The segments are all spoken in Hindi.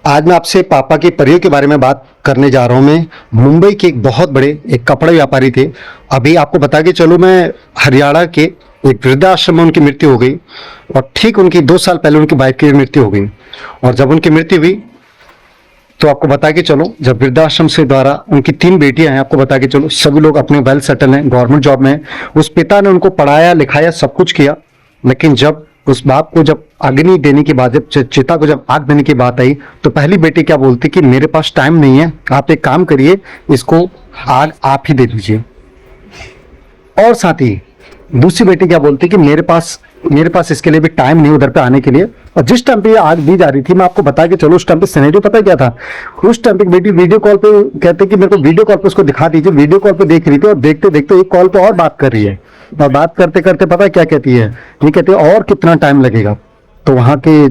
आज मैं आपसे पापा के परियों के बारे में बात करने जा रहा हूँ। मैं मुंबई के एक बहुत बड़े एक कपड़े व्यापारी थे। अभी आपको बता के चलो, मैं हरियाणा के एक वृद्धाश्रम में उनकी मृत्यु हो गई और ठीक उनकी 2 साल पहले उनकी बाइक की मृत्यु हो गई। और जब उनकी मृत्यु हुई तो आपको बता के चलो, जब वृद्धाश्रम से द्वारा उनकी 3 बेटियां हैं, आपको बता के चलो सभी लोग अपने वेल सेटल हैं, गवर्नमेंट जॉब में हैं। उस पिता ने उनको पढ़ाया लिखाया सब कुछ किया, लेकिन जब उस बाप को जब अग्नि देने की बात, जब चिता को जब आग देने की बात आई, तो पहली बेटी क्या बोलती कि मेरे पास टाइम नहीं है, आप एक काम करिए, इसको आग आप ही दे दीजिए। और साथ ही दूसरी बेटी क्या बोलती कि मेरे पास इसके लिए भी टाइम नहीं उधर पे आने के लिए। और जिस टाइम पे ये आग दी जा रही थी, मैं आपको बता के चलो उस टाइम पे सिनेरियो पता क्या था। उस टाइम पे बेटी वीडियो कॉल पे कहते कि मेरे को वीडियो कॉल पे उसको दिखा दीजिए। वीडियो कॉल पे देख रही थी और देखते देखते एक कॉल पे और बात कर रही है, और बात करते करते पता है क्या कहती है, ये कहती है और कितना टाइम लगेगा। तो वहाँ के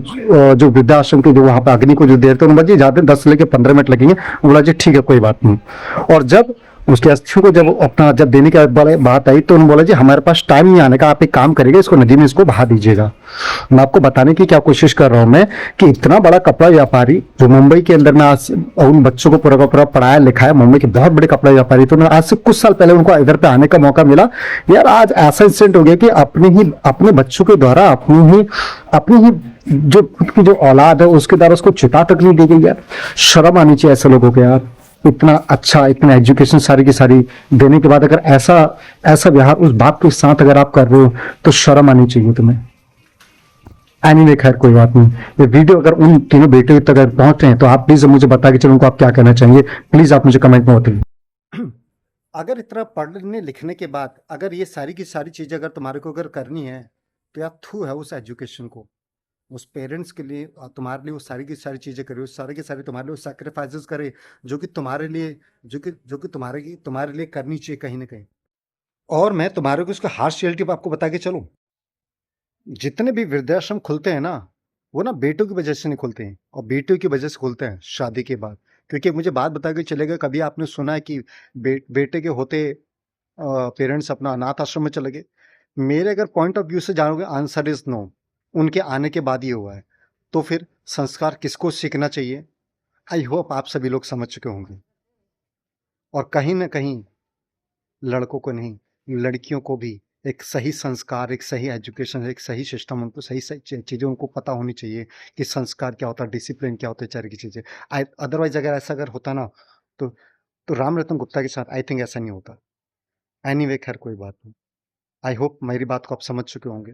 जो वृद्धाश्रम के जो वहाँ पे अग्नि को जो देर थे, उन्होंने जी जाते 10 से लेके 15 मिनट लगेंगे। बोला जी ठीक है कोई बात नहीं। और जब उसके अस्थियों को जब देने की बात आई, तो उन्होंने बोला जी हमारे पास टाइम नहीं आने का, आप एक काम करिएगा, इसको नदी में इसको बहा दीजिएगा। मैं आपको बताने की क्या कोशिश कर रहा हूँ मैं, कि इतना बड़ा कपड़ा व्यापारी जो मुंबई के अंदर में आज उन बच्चों को पूरा का पूरा पढ़ाया लिखाया, मुंबई के बहुत बड़े कपड़ा व्यापारी, तो आज से कुछ साल पहले उनको इधर पे आने का मौका मिला। यार आज ऐसा इंसिडेंट हो गया कि अपने बच्चों के द्वारा अपनी ही जो खुद की जो औलाद है उसके द्वारा उसको चिता तक नहीं दी गई। यार शर्म आनी चाहिए ऐसे लोगों को। यार इतना अच्छा, इतना एजुकेशन सारी की सारी देने के बाद अगर ऐसा ऐसा व्यवहार उस बाप के साथ अगर आप कर रहे हो, तो शर्म आनी चाहिए तुम्हें। एनीवे खैर कोई बात नहीं। ये वीडियो अगर उन तीनों बेटियों तक अगर पहुंच रहे हैं, तो आप प्लीज मुझे बता के चलो उनको आप क्या कहना चाहेंगे, प्लीज आप मुझे कमेंट में बताइए। अगर इतना पढ़ने लिखने के बाद अगर ये सारी की सारी चीजें अगर तुम्हारे को अगर करनी है, तो यार थू है उस एजुकेशन को, उस पेरेंट्स के लिए। और तुम्हारे लिए वो सारी की सारी चीजें करे, उस सारी की सारी तुम्हारे लिए सैक्रिफाइसेस करे, जो कि तुम्हारे लिए जो कि तुम्हारे लिए करनी चाहिए कहीं ना कहीं। और मैं तुम्हारे को इसका हार्श रियलिटी आपको बता के चलूं, जितने भी वृद्धाश्रम खुलते हैं ना, वो ना बेटों की वजह से नहीं खुलते हैं, और बेटियों की वजह से खुलते हैं शादी के बाद। क्योंकि मुझे बात बता के चलेगा, कभी आपने सुना है कि बेटे के होते पेरेंट्स अपना अनाथ आश्रम में चले गए? मेरे अगर पॉइंट ऑफ व्यू से जानोगे, आंसर इज नो। उनके आने के बाद ही हुआ है। तो फिर संस्कार किसको सीखना चाहिए, आई होप आप सभी लोग समझ चुके होंगे। और कहीं ना कहीं लड़कों को नहीं, लड़कियों को भी एक सही संस्कार, एक सही एजुकेशन, एक सही सिस्टम, उनको सही सही चीज़ें उनको पता होनी चाहिए कि संस्कार क्या होता है, डिसिप्लिन क्या होता है, सारी की चीज़ें। अदरवाइज अगर ऐसा अगर होता ना, तो राम रतन गुप्ता के साथ आई थिंक ऐसा नहीं होता। एनीवे खैर कोई बात नहीं। आई होप मेरी बात को आप समझ चुके होंगे।